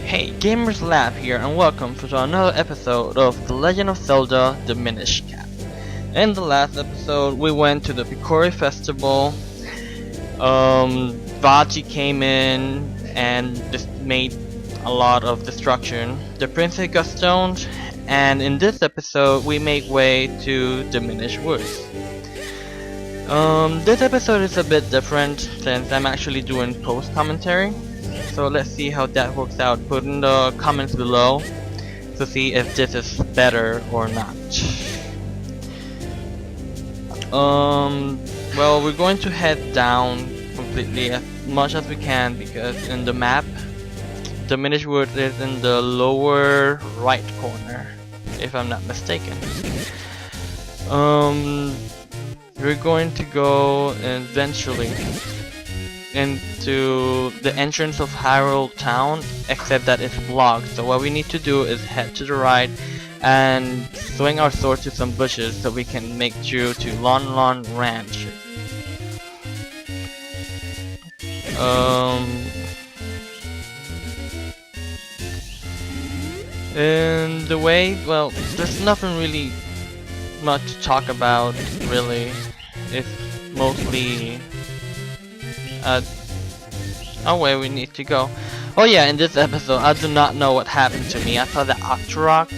Hey, Gamers Lab here, and welcome to another episode of The Legend of Zelda: The Minish. In the last episode, we went to the Picori Festival. Vaji came in and just made a lot of destruction. The princess got stoned, and in this episode, we make way to the Minish Woods. This episode is a bit different since I'm actually doing post commentary. So let's see how that works out. Put in the comments below to see if this is better or not. Well, we're going to head down completely as much as we can because in the map, the Minish Wood is in the lower right corner, if I'm not mistaken. We're going to go eventually into the entrance of Hyrule Town, except that it's blocked. So what we need to do is head to the right and swing our sword to some bushes so we can make through to Lon Lon Ranch. In the way, well, there's nothing really much to talk about, really. It's mostly where we need to go. Oh yeah, in this episode, I do not know what happened to me. I saw the Octorok,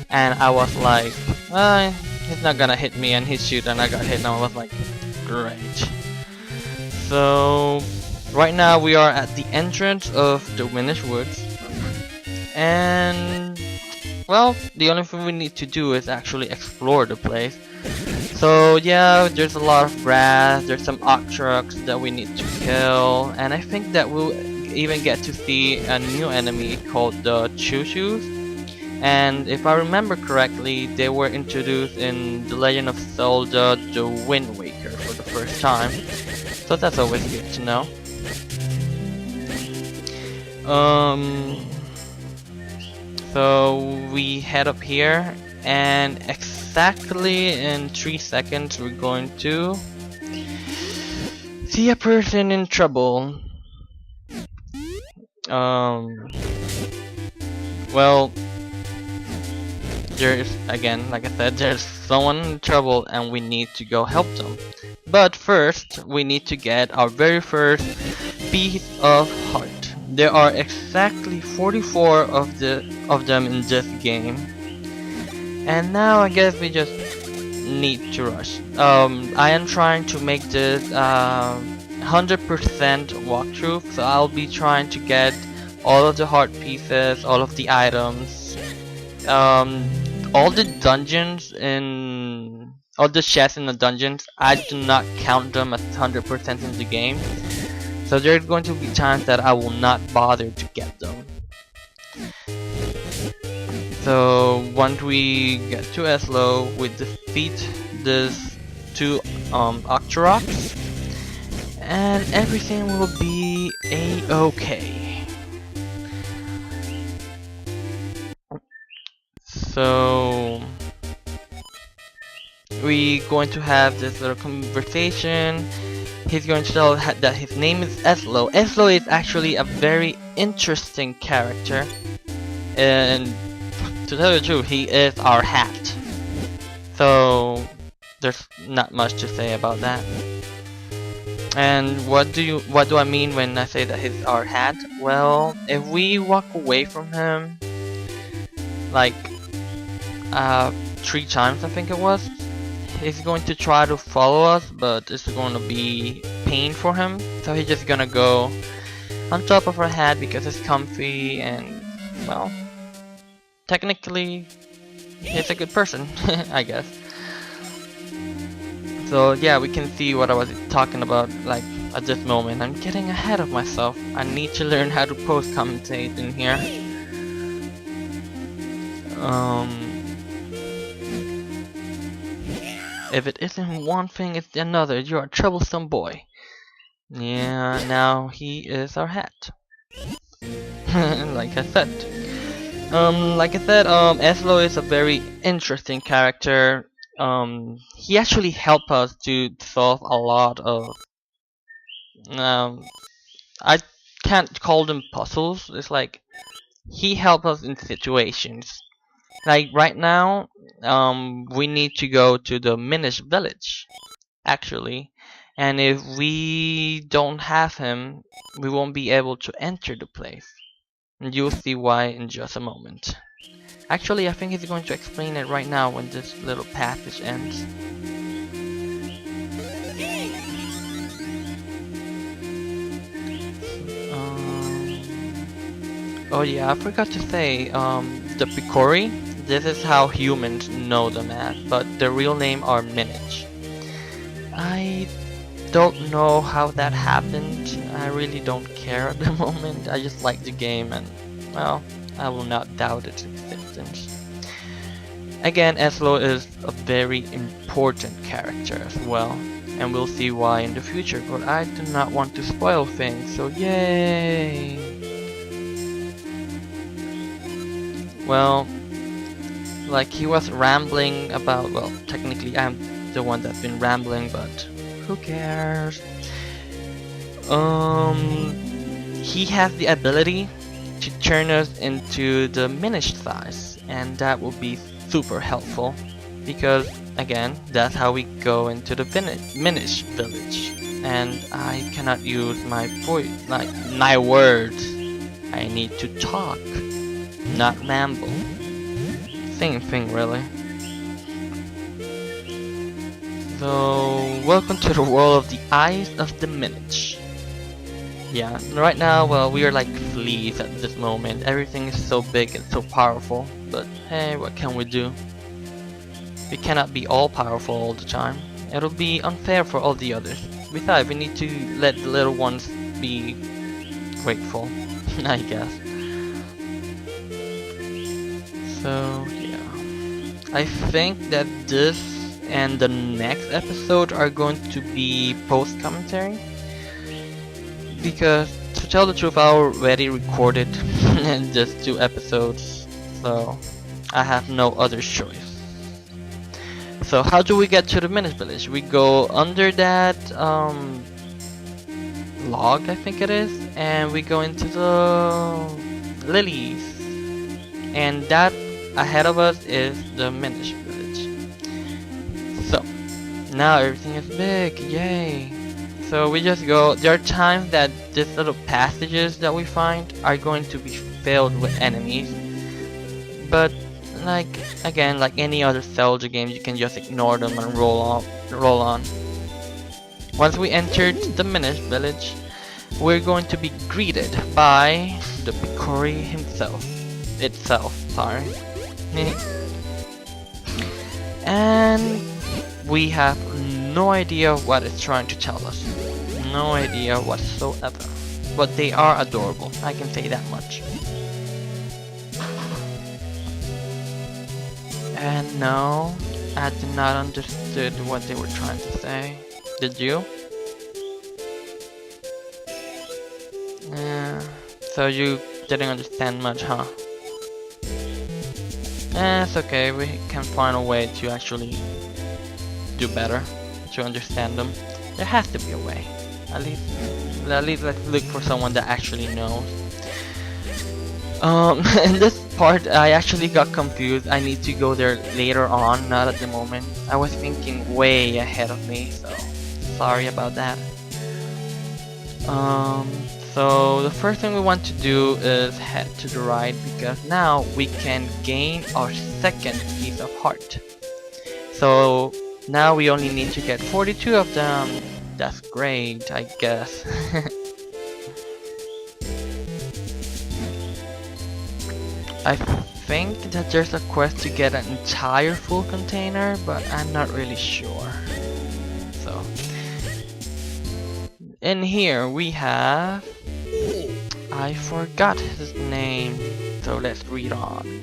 and I was like, he's not gonna hit me, and he shoot, and I got hit, and I was like, great. So, right now we are at the entrance of the Minish Woods, and well, the only thing we need to do is actually explore the place. So yeah, there's a lot of grass, there's some Octoroks that we need to kill, and I think that we'll even get to see a new enemy called the Choo-Choos. And if I remember correctly, they were introduced in The Legend of Zelda: The Wind Waker for the first time. So that's always good to know. So we head up here, and exactly in 3 seconds we're going to see a person in trouble. Well, there's, again, like I said, there's someone in trouble and we need to go help them. But first, we need to get our very first piece of heart. There are exactly 44 of them in this game. And now I guess we just need to rush. I am trying to make this 100% walkthrough, so I'll be trying to get all of the heart pieces, all of the items, all the dungeons in, all the chests in the dungeons. I do not count them as 100% in the game, so there's going to be times that I will not bother to get them. So once we get to Eslo, we defeat these two Octoroks, and everything will be a-okay. So we going to have this little conversation. He's going to tell that his name is Eslo. Eslo is actually a very interesting character, and to tell you the truth, he is our hat. So there's not much to say about that. And what do I mean when I say that he's our hat? Well, if we walk away from him like 3 times, I think it was, he's going to try to follow us, but it's going to be pain for him. So he's just gonna go on top of our hat because it's comfy, and well, technically he's a good person, I guess. So yeah, we can see what I was talking about. Like at this moment, I'm getting ahead of myself. I need to learn how to post commentate in here. If it isn't one thing, it's another. You're a troublesome boy. Yeah, now he is our hat. Like I said. Eslo is a very interesting character. He actually helped us to solve a lot of I can't call them puzzles. It's like he helps us in situations. Like right now, we need to go to the Minish village, actually. And if we don't have him, we won't be able to enter the place. And you'll see why in just a moment. Actually, I think he's going to explain it right now when this little passage ends. Oh yeah, I forgot to say, the Picori, this is how humans know them as, but their real name are Minish. I don't know how that happened. I really don't care at the moment. I just like the game and, well, I will not doubt its existence. Again, Eslo is a very important character as well, and we'll see why in the future, but I do not want to spoil things, so yay! Well, like he was rambling about, well, technically I'm the one that's been rambling, but who cares? He has the ability to turn us into the Minish size, and that will be super helpful because, again, that's how we go into the Minish village. And I cannot use my voice, like my words. I need to talk, not ramble. Same thing, really. So, welcome to the world of the Eyes of the Minish. Yeah, right now, well, we are like fleas at this moment. Everything is so big and so powerful, but hey, what can we do? We cannot be all powerful all the time. It'll be unfair for all the others. Besides, we need to let the little ones be grateful, I guess. So, yeah. I think that this and the next episode are going to be post-commentary. Because, to tell the truth, I already recorded just 2 episodes. So, I have no other choice. So, how do we get to the Minish village? We go under that log, I think it is. And we go into the lilies. And that ahead of us is the Minish village. So, now everything is big, yay! So we just go, there are times that these little passages that we find are going to be filled with enemies. But, like, again, like any other Zelda game, you can just ignore them and roll on. Once we entered the Minish village, we're going to be greeted by the Picori itself, sorry. And we have no idea what it's trying to tell us. No idea whatsoever. But they are adorable, I can say that much. And no, I did not understood what they were trying to say. Did you? Yeah. So you didn't understand much, huh? It's okay, we can find a way to actually do better, to understand them. There has to be a way. At least let's look for someone that actually knows. In this part, I actually got confused. I need to go there later on, not at the moment. I was thinking way ahead of me, so sorry about that. So the first thing we want to do is head to the right, because now we can gain our second piece of heart. So now we only need to get 42 of them. That's great, I guess. I think that there's a quest to get an entire full container, but I'm not really sure. So, in here we have... I forgot his name, so let's read on.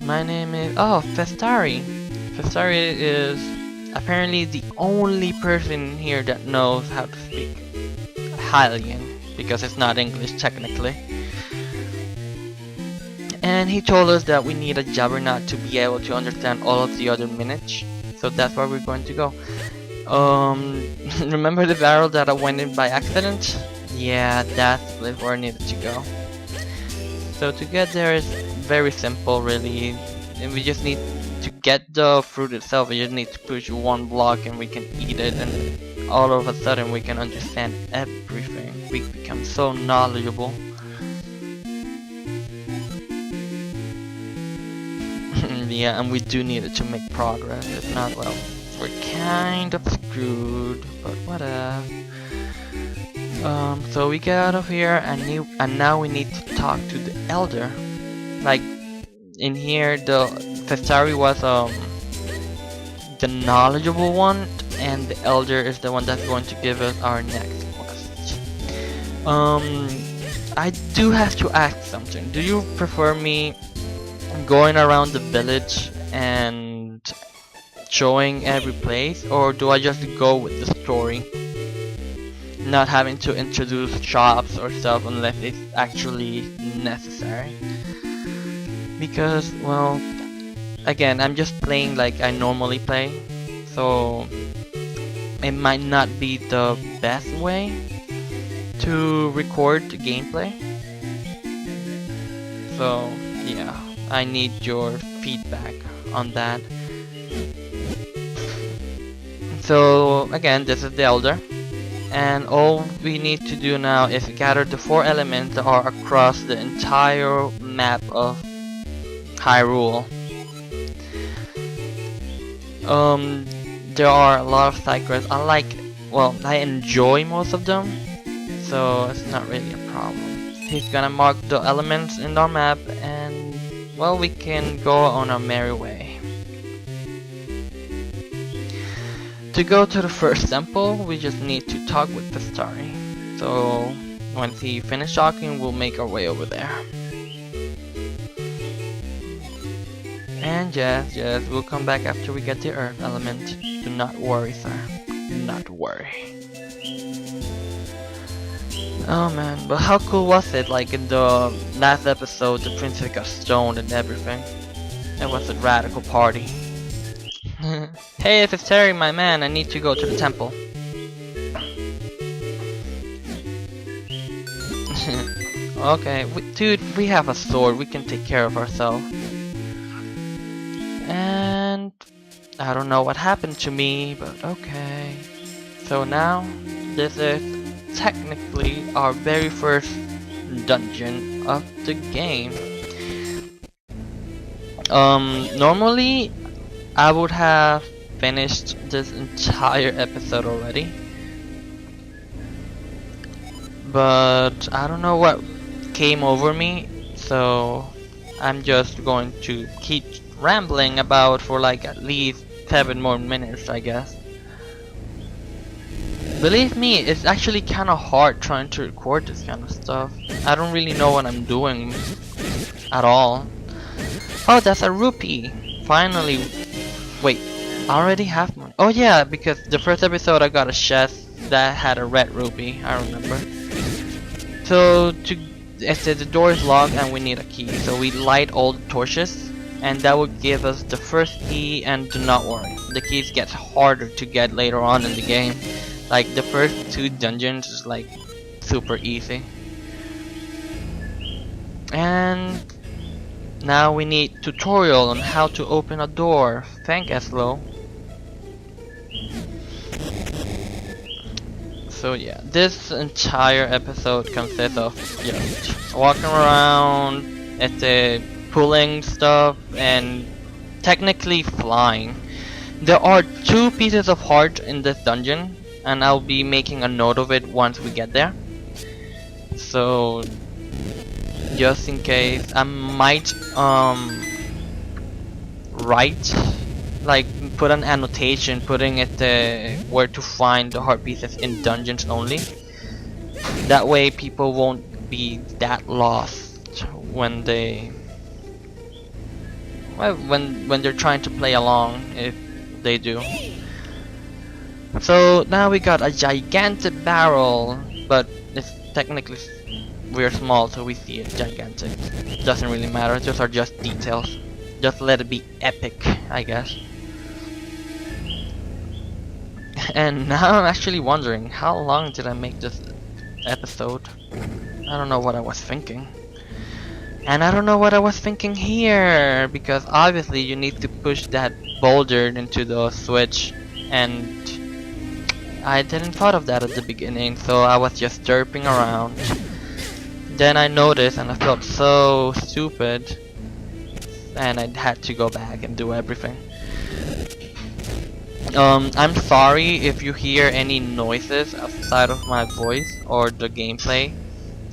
My name is... oh, Festari. Festari is apparently the only person here that knows how to speak Hylian, because it's not English technically. And he told us that we need a Juggernaut to be able to understand all of the other Minish, so that's where we're going to go. Remember the barrel that I went in by accident? Yeah, that's the place where I needed to go. So to get there is very simple, really. And we just need to get the fruit itself. We just need to push one block and we can eat it, and all of a sudden we can understand everything. We become so knowledgeable. Yeah, and we do need it to make progress. If not, well, we're kind of screwed. But whatever. So we get out of here, and now we need to talk to the elder. Like in here, the Festari was the knowledgeable one, and the elder is the one that's going to give us our next quest. I do have to ask something. Do you prefer me going around the village and showing every place, or do I just go with the story, not having to introduce shops or stuff unless it's actually necessary? Because, well, again, I'm just playing like I normally play, so it might not be the best way to record the gameplay. So yeah, I need your feedback on that. So again, this is the elder, and all we need to do now is gather the 4 elements that are across the entire map of Hyrule. There are a lot of side quests. I enjoy most of them, so it's not really a problem. He's gonna mark the elements in our map, and well, we can go on our merry way. To go to the first temple, we just need to talk with the Starry. So once he finishes talking, we'll make our way over there. And yes, we'll come back after we get the earth element. Do not worry, sir. Do not worry. Oh man, but how cool was it? Like in the last episode, the princess got stoned and everything. It was a radical party. Hey, if it's Terry, my man, I need to go to the temple. Okay, dude, we have a sword. We can take care of ourselves. And I don't know what happened to me, but okay. So now, this is technically our very first dungeon of the game. Normally I would have finished this entire episode already, but I don't know what came over me, so I'm just going to keep rambling about for like at least 7 more minutes, I guess. Believe me, it's actually kind of hard trying to record this kind of stuff. I don't really know what I'm doing at all. Oh, that's a rupee! Finally. Wait, I already have one. Oh yeah, because the first episode I got a chest that had a red rupee, I remember. So it says the door is locked and we need a key. So we light all the torches, and that would give us the first key. And do not worry, the keys get harder to get later on in the game. Like the first 2 dungeons is like super easy. And now we need tutorial on how to open a door. Thank Eslo. So yeah, this entire episode consists of just walking around, pulling stuff, and technically flying. There are 2 pieces of heart in this dungeon, and I'll be making a note of it once we get there. So just in case, I might put an annotation putting it where to find the heart pieces in dungeons only. That way people won't be that lost when they're trying to play along, if they do. So now we got a gigantic barrel, but it's technically we're small, so we see it gigantic. Doesn't really matter, those are just details. Just let it be epic, I guess. And now I'm actually wondering, how long did I make this episode. I don't know what I was thinking. And I don't know what I was thinking here, because obviously you need to push that boulder into the switch, and I didn't thought of that at the beginning, so I was just derping around. Then I noticed and I felt so stupid, and I had to go back and do everything. I'm sorry if you hear any noises outside of my voice or the gameplay.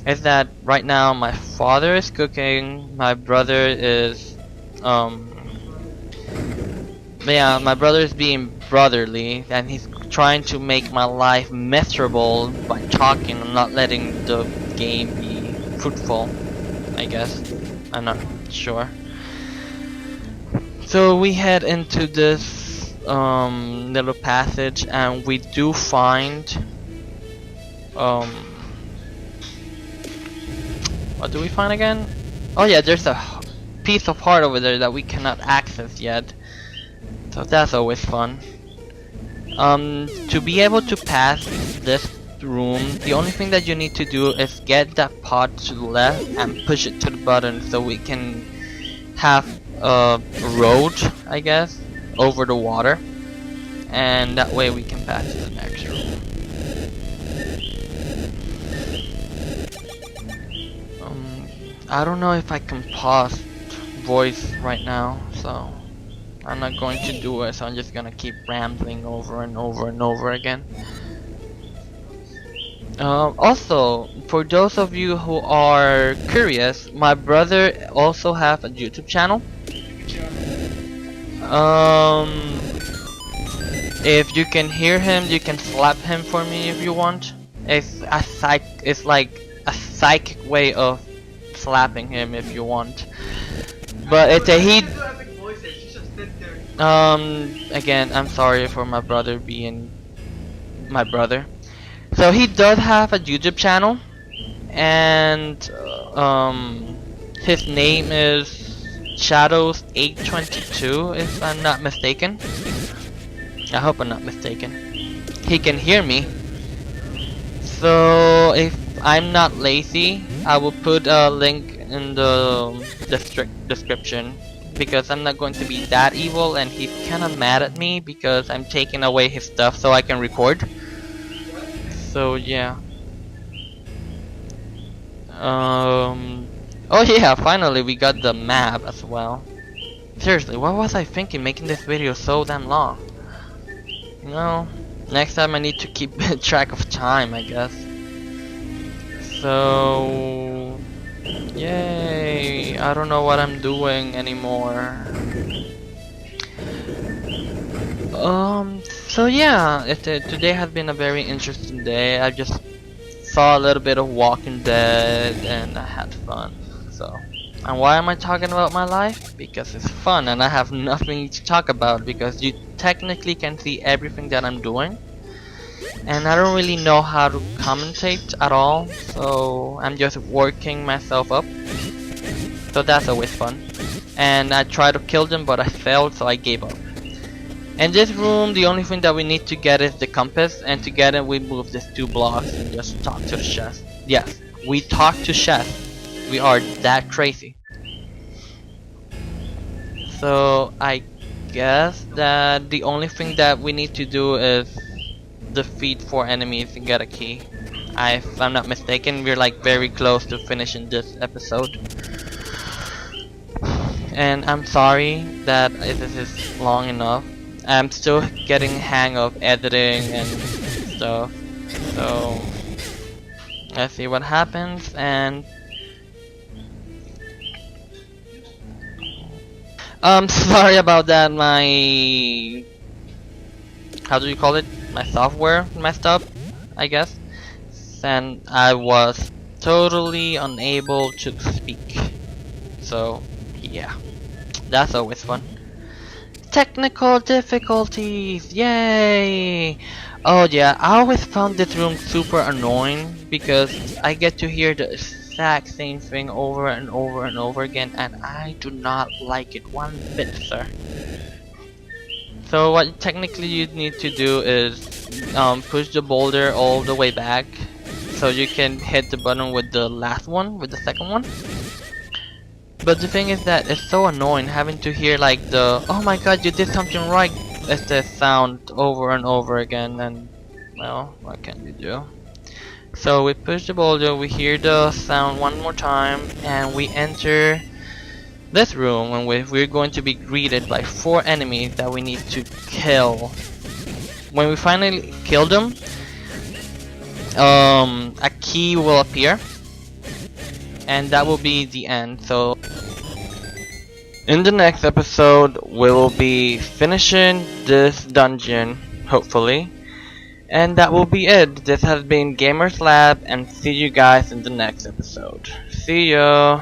It's that right now my father is cooking, my brother is yeah, my brother is being brotherly, and he's trying to make my life miserable by talking and not letting the game be fruitful, I guess. I'm not sure. So we head into this little passage, and we do find what do we find again? Oh yeah, there's a piece of heart over there that we cannot access yet, so that's always fun. To be able to pass this room, the only thing that you need to do is get that pot to the left and push it to the button, so we can have a road, I guess, over the water, and that way we can pass to the next room. I don't know if I can pause voice right now, so I'm not going to do it, so I'm just gonna keep rambling over and over and over again. Also, for those of you who are curious, my brother also has a YouTube channel. If you can hear him, you can slap him for me if you want. It's like a psychic way of slapping him if you want. But it's a again, I'm sorry for my brother being my brother. So he does have a YouTube channel, and his name is Shadows822, if I'm not mistaken. I hope I'm not mistaken. He can hear me. So if I'm not lazy, I will put a link in the description, because I'm not going to be that evil, and he's kinda mad at me because I'm taking away his stuff so I can record. So yeah. Oh yeah, finally we got the map as well. Seriously, what was I thinking making this video so damn long? You know, next time I need to keep track of time, I guess. So yay, I don't know what I'm doing anymore. So yeah, today has been a very interesting day. I just saw a little bit of Walking Dead and I had fun. So, and why am I talking about my life? Because it's fun and I have nothing to talk about, because you technically can see everything that I'm doing. And I don't really know how to commentate at all, so I'm just working myself up. So that's always fun. And I tried to kill them, but I failed, so I gave up. In this room, the only thing that we need to get is the compass, and to get it we move these 2 blocks and just talk to the chef. Yes, we talk to chef. We are that crazy. So I guess that the only thing that we need to do is defeat 4 enemies and get a key. If I'm not mistaken, we're like very close to finishing this episode. And I'm sorry that this is long enough. I'm still getting hang of editing and stuff. So let's see what happens. And sorry about that, my, how do you call it? My software messed up, I guess. And I was totally unable to speak. So yeah, that's always fun. Technical difficulties, yay! Oh yeah, I always found this room super annoying because I get to hear the exact same thing over and over and over again, and I do not like it one bit, sir. So what technically you need to do is push the boulder all the way back so you can hit the button with the last one, with the second one. But the thing is that it's so annoying having to hear like the "oh my god, you did something right" as the sound over and over again, and well, what can we do? So we push the boulder, we hear the sound one more time, and we enter this room, and we're going to be greeted by 4 enemies that we need to kill. When we finally kill them, a key will appear, and that will be the end. So in the next episode, we will be finishing this dungeon, hopefully. And that will be it. This has been Gamers Lab, and see you guys in the next episode. See ya!